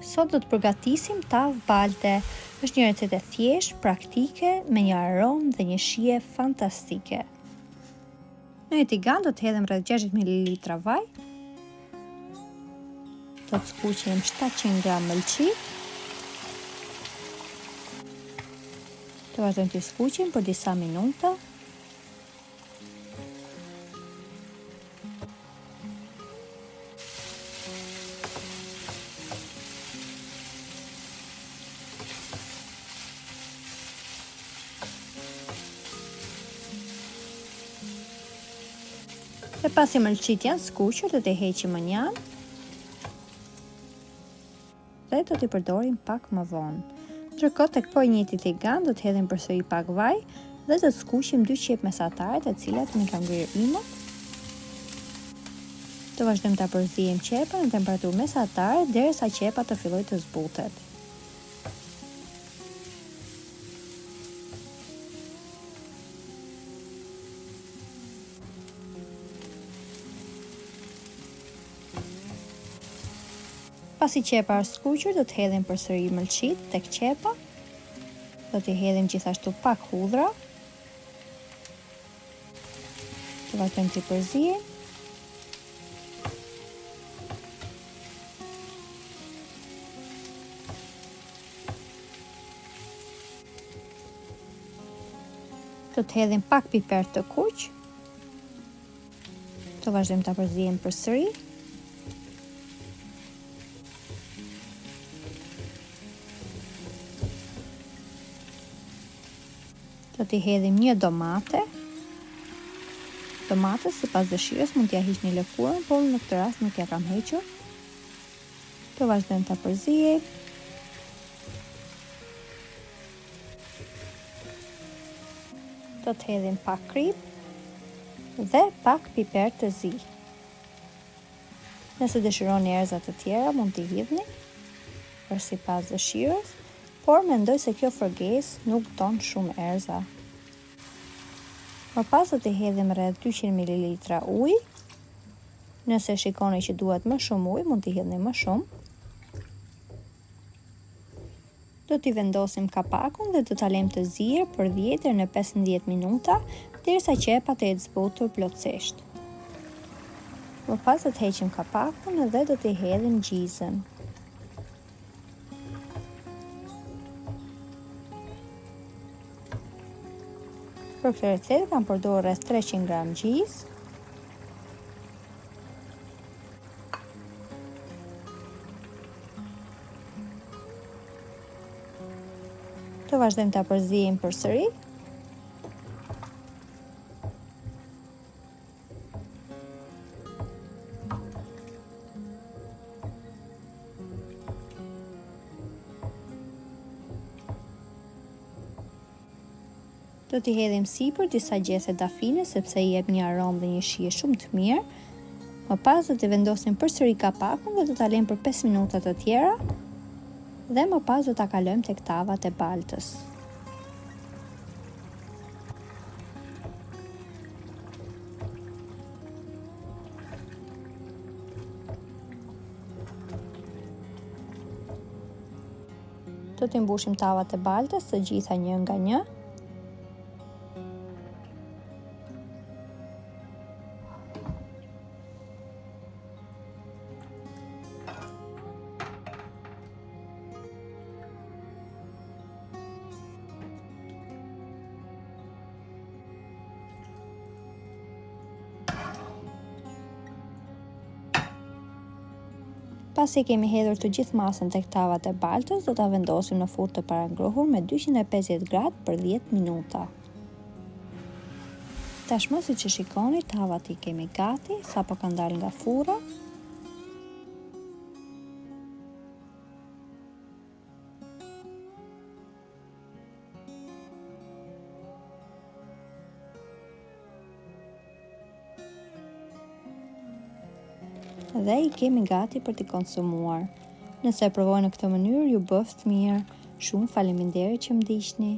Sot do të përgatisim tavë balte. Është një recetë e thjeshtë, praktike, me një aromë dhe një shije fantastike. Në një tigan do të hedhim rreth 60 ml vaj. Do të skuqim 700 g mëlçi. Do vazhdojmë të skuqim për disa minuta. Dhe pasi mëlçit janë skuqur, do të heqim mënjan dhe do t'i përdorim pak më vonë. Ndërkohë tek po njëjti tigan do të hedhim përsëri pak vaj dhe do të skuqim 2 qep mesatare, të cilat mi kanë ngrirë imët. Do vazhdojmë ta përziejmë qepën në temperaturë mesatare derisa qepa të fillojë të zbutet. Pasi qepa është skuqur, do të hedhim përsëri mëlçit tek qepa. Do t'i hedhim gjithashtu pak hudhra. Do vazhdojmë t'i përziejmë. Do të hedhim pak piper të kuq. Do vazhdojmë ta përziejmë përsëri. Do t'i hedhim një domate. Domates sipas dëshirës mund t'ja hiqni lëkurën, por në këtë rast nuk ja kam hequr. Do vazhdojmë ta përziejmë. Do të hedhim pak krip dhe pak piper të zi. Nëse dëshironi erza të tjera, mund t'i hidhni për sipas dëshirës, por mendoj se kjo fërgesë nuk don shumë erza. Më pas do t'i hedhim rreth 200 ml ujë. Nëse shikoni që duhet më shumë ujë, mund t'i hedhni më shumë. Do t'i vendosim kapakun dhe do ta lejmë të ziejë për 10 deri në 15 minuta, derisa qepa të jetë zbutur plotësisht. Më pas do të heqim kapakun dhe do t'i hedhim gjizën. Për këtë recetë kam përdorur rreth 300 g gjizë. Do vazhdojmë ta përziejmë përsëri. Do t'i hedhim sipër disa gjethe dafine sepse i jep një aromë dhe një shije shumë të mirë. Më pas do t'i vendosim përsëri kapakun dhe do ta lejmë për 5 minuta të tjera. Dhe më pas do ta kalojmë tek tavat e baltës. Do t'i mbushim tavat e baltës të gjitha një nga një. Pasi kemi hedhur të gjithë masën tek tavat e baltës, do ta vendosim në furrë të parangruhur me 250 gradë për 10 minuta. Tashmë siç e shikoni, tavat I kemi gati, sapo kanë dalë nga furra. Dhe I kemi gati për t'i konsumuar. Nëse e provoj në këtë mënyrë, ju bëft mirë. Shumë faleminderit që më ndiqni.